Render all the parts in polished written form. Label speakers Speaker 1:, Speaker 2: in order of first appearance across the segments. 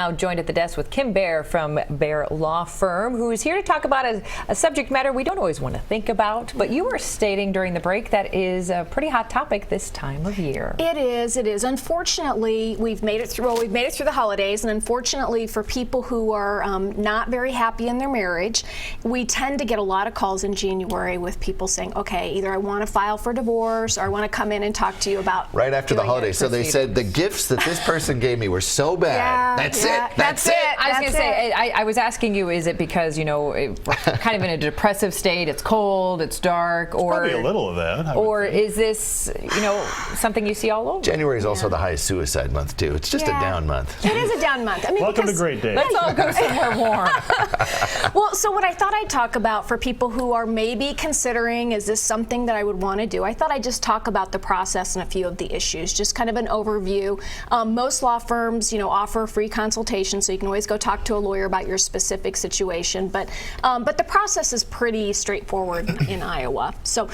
Speaker 1: Now joined at the desk with Kim Baer from Baer Law Firm, who is here to talk about a subject matter we don't always want to think about, but you were stating during the break that is a pretty hot topic this time of year.
Speaker 2: It is. It is. Unfortunately, we've made it through. Well, we've made it through the holidays, and unfortunately, for people who are not very happy in their marriage, we tend to get a lot of calls in January with people saying, "Okay, either I want to file for divorce, or I want to come in and talk to you about."
Speaker 3: Right after the holidays, so they said the gifts that this person gave me were so bad. That's it. That's it.
Speaker 1: I was going to say, I was asking you, is it because, you know, we're kind of in a depressive state, it's cold, it's dark, or
Speaker 4: probably a little of that.
Speaker 1: Or is this, you know, something you see all over?
Speaker 3: January is also the highest suicide month too. It's just a down month.
Speaker 2: It is a down month. I mean,
Speaker 4: welcome to Great Day.
Speaker 1: Let's all go somewhere warm.
Speaker 2: Well, so what I thought I'd talk about for people who are maybe considering, is this something that I would want to do? I thought I'd just talk about the process and a few of the issues, just kind of an overview. Most law firms, you know, offer free consultation, so you can always go talk to a lawyer about your specific situation. But the process is pretty straightforward in Iowa. So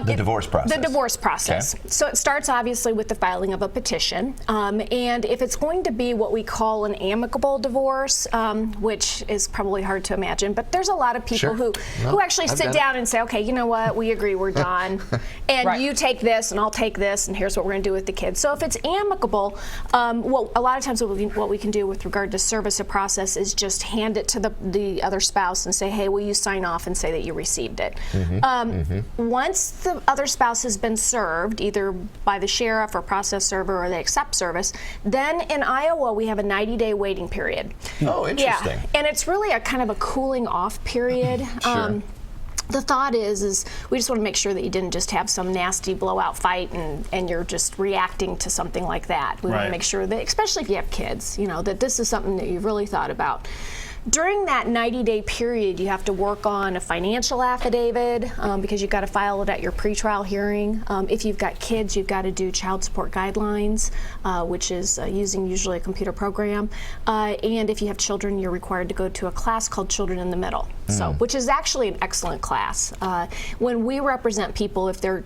Speaker 3: the divorce process.
Speaker 2: The divorce process. Okay. So it starts obviously with the filing of a petition, and if it's going to be what we call an amicable divorce, which is probably hard to imagine, but there's a lot of people who actually sit down and say, okay, you know what, we agree, we're done, and you take this and I'll take this, and here's what we're going to do with the kids. So if it's amicable, well, a lot of times what we can do with regard to service of process is just hand it to the other spouse and say, hey, will you sign off and say that you received it? Once the other spouse has been served, either by the sheriff or process server, or they accept service, then in Iowa we have a 90-day waiting period.
Speaker 3: Oh, interesting.
Speaker 2: Yeah, and it's really a kind of a cooling off period.
Speaker 3: Sure.
Speaker 2: The thought is we just want to make sure that you didn't just have some nasty blowout fight and you're just reacting to something like that. We want to make sure that, especially if you have kids, you know, that this is something that you've really thought about. During that 90-day period, you have to work on a financial affidavit because you've got to file it at your pretrial hearing. If you've got kids, you've got to do child support guidelines, which is using usually a computer program. And if you have children, you're required to go to a class called Children in the Middle, which is actually an excellent class. When we represent people, if they're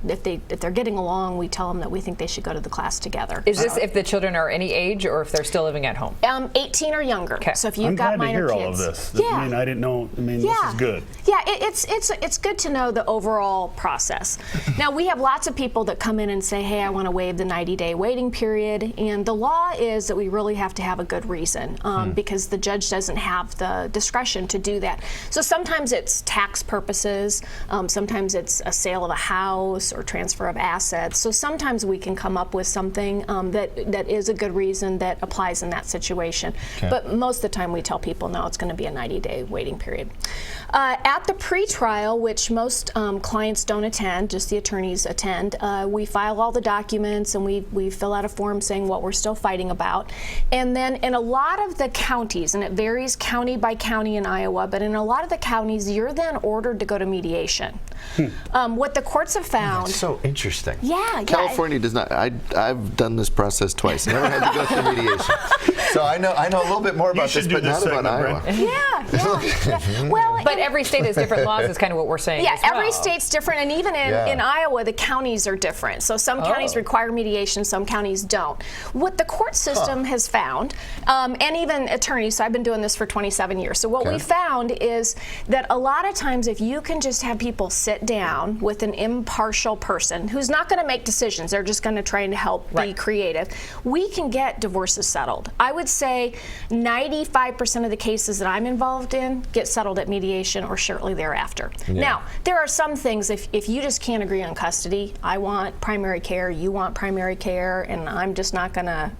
Speaker 2: getting along, we tell them that we think they should go to the class together.
Speaker 1: Is this if the children are any age or if they're still living at home?
Speaker 2: 18 or younger.
Speaker 1: Okay.
Speaker 2: So if you've got minor kids.
Speaker 4: All of this. I mean, I didn't know. I mean, this is good.
Speaker 2: Yeah, it's good to know the overall process. Now, we have lots of people that come in and say, hey, I want to waive the 90-day waiting period, and the law is that we really have to have a good reason because the judge doesn't have the discretion to do that. So sometimes it's tax purposes, sometimes it's a sale of a house or transfer of assets. So sometimes we can come up with something that is a good reason that applies in that situation. Okay. But most of the time we tell people, no, it's going to be a 90-day waiting period. At the pretrial, which most clients don't attend, just the attorneys attend, we file all the documents and we fill out a form saying what we're still fighting about. And then in a lot of the counties, and it varies county by county in Iowa, but in a lot of the counties, you're then ordered to go to mediation. What the courts have found...
Speaker 3: That's so interesting.
Speaker 2: Yeah.
Speaker 3: California does not... I've done this process twice. Never had to go through mediation. So I know a little bit more about this, but not about Iowa.
Speaker 2: Yeah. Well,
Speaker 1: but every state has different laws is kind of what we're saying.
Speaker 2: Yeah, every state's different, and even in Iowa, the counties are different. So some counties require mediation, some counties don't. What the court system has found, and even attorneys, so I've been doing this for 27 years, so what we found is that a lot of times if you can just have people sit down with an impartial person who's not going to make decisions, they're just going to try and help be creative, we can get divorces settled. I would say 95% of the cases that I'm involved in get settled at mediation or shortly thereafter. Now, there are some things, if you just can't agree on custody, I want primary care, you want primary care, and I'm just not going to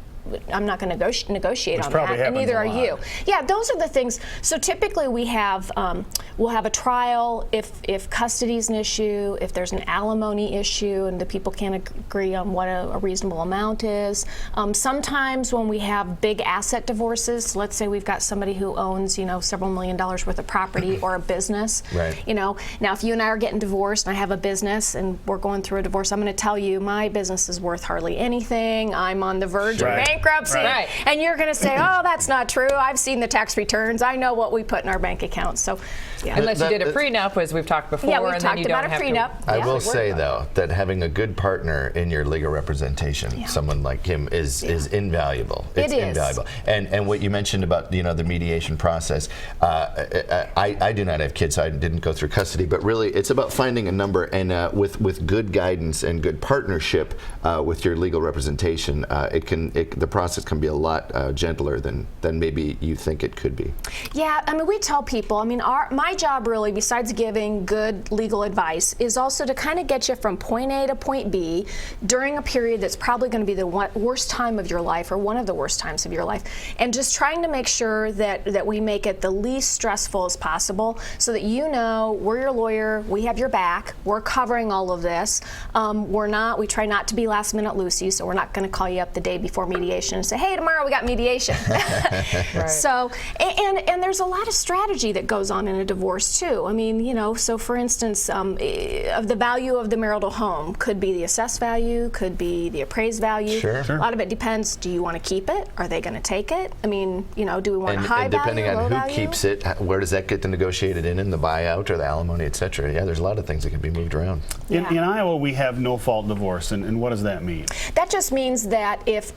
Speaker 2: negotiate on that, and neither are you. Yeah, those are the things. So typically we'll have a trial if custody's an issue, if there's an alimony issue and the people can't agree on what a reasonable amount is. Sometimes when we have big asset divorces, so let's say we've got somebody who owns, you know, several $1 million worth of property or a business. You know, now if you and I are getting divorced and I have a business and we're going through a divorce, I'm going to tell you my business is worth hardly anything. I'm on the verge of bankruptcy. bankruptcy.
Speaker 1: Right.
Speaker 2: And you're going to say, oh, that's not true. I've seen the tax returns. I know what we put in our bank accounts. So, yeah.
Speaker 1: Unless you did a prenup, as we've talked before.
Speaker 2: Yeah, we've
Speaker 1: and
Speaker 2: talked
Speaker 1: then you
Speaker 2: about
Speaker 1: don't
Speaker 2: a
Speaker 1: have
Speaker 2: prenup.
Speaker 1: to
Speaker 3: I will say, though, that having a good partner in your legal representation, someone like him, is invaluable. It's invaluable. And what you mentioned about the mediation process, I do not have kids, so I didn't go through custody, but really it's about finding a number, and with good guidance and good partnership with your legal representation, the process can be a lot gentler than maybe you think it could be.
Speaker 2: Yeah, I mean, we tell people, I mean, my job really, besides giving good legal advice, is also to kind of get you from point A to point B during a period that's probably going to be the worst time of your life, or one of the worst times of your life, and just trying to make sure that we make it the least stressful as possible, so that we're your lawyer, we have your back, we're covering all of this. We try not to be last minute Lucy, so we're not going to call you up the day before mediation and say, hey, tomorrow we got mediation.
Speaker 1: Right.
Speaker 2: So, and there's a lot of strategy that goes on in a divorce too. I mean, so for instance, of the value of the marital home could be the assessed value, could be the appraised value.
Speaker 3: Sure.
Speaker 2: A lot of it depends. Do you want to keep it? Are they going to take it? I mean, do we want a high
Speaker 3: and
Speaker 2: value,
Speaker 3: depending on
Speaker 2: low
Speaker 3: who
Speaker 2: value?
Speaker 3: keeps it, where does that get negotiated in the buyout or the alimony, et cetera? Yeah, there's a lot of things that can be moved around.
Speaker 2: Yeah.
Speaker 4: In Iowa, we have no-fault divorce, and what does that mean?
Speaker 2: That just means that if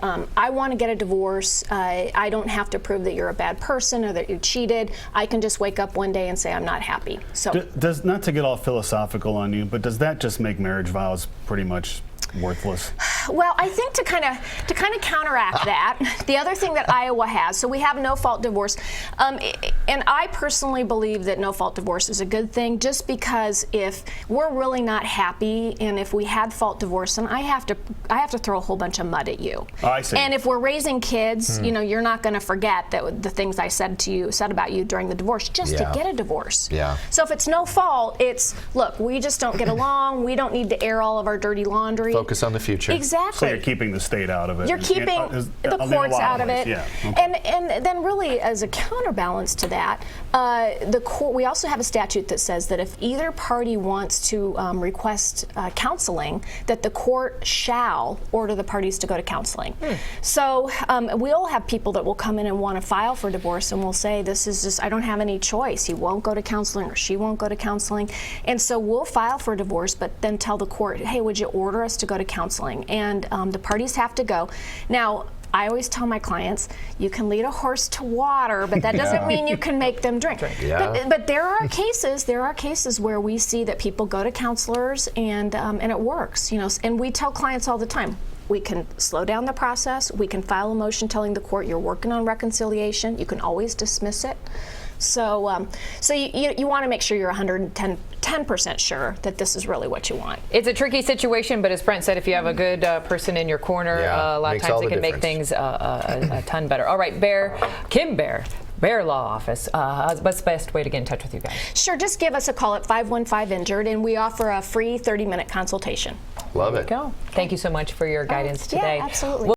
Speaker 2: I want to get a divorce, I don't have to prove that you're a bad person or that you cheated. I can just wake up one day and say I'm not happy. So,
Speaker 4: does, not to get all philosophical on you, but does that just make marriage vows pretty much worthless?
Speaker 2: well, I think to kind of counteract that, the other thing that Iowa has, so we have no-fault divorce, and I personally believe that no-fault divorce is a good thing, just because if we're really not happy, and if we had fault divorce, then I have to throw a whole bunch of mud at you.
Speaker 4: Oh, I see.
Speaker 2: And if we're raising kids, you're not going to forget that the things I said about you during the divorce, just to get a divorce.
Speaker 3: Yeah.
Speaker 2: So if it's no fault, it's, look, we just don't get along. We don't need to air all of our dirty laundry.
Speaker 3: Focus on the future.
Speaker 2: Exactly.
Speaker 4: So you're keeping the state out of it.
Speaker 2: You're keeping the courts out of it.
Speaker 4: Yeah. Okay.
Speaker 2: And then really, as a counterbalance to that, we also have a statute that says that if either party wants to request counseling, that the court shall order the parties to go to counseling. So we'll have people that will come in and want to file for divorce, and we'll say, this is just, I don't have any choice. He won't go to counseling, or she won't go to counseling. And so we'll file for divorce, but then tell the court, hey, would you order us to go to counseling? And the parties have to go. Now, I always tell my clients, you can lead a horse to water, but that doesn't mean you can make them drink.
Speaker 3: Yeah.
Speaker 2: But there are cases where we see that people go to counselors and it works. And we tell clients all the time, we can slow down the process. We can file a motion telling the court you're working on reconciliation. You can always dismiss it. So, you want to make sure you're 110% sure that this is really what you want.
Speaker 1: It's a tricky situation, but as Brent said, if you have a good person in your corner, a lot of times it can make things a ton better. All right, Kim Baer, Baer Law Office. What's the best way to get in touch with you guys?
Speaker 2: Sure, just give us a call at 515-INJURED, and we offer a free 30-minute consultation.
Speaker 3: Love it.
Speaker 1: Go. Thank you so much for your guidance today.
Speaker 2: Yeah, absolutely.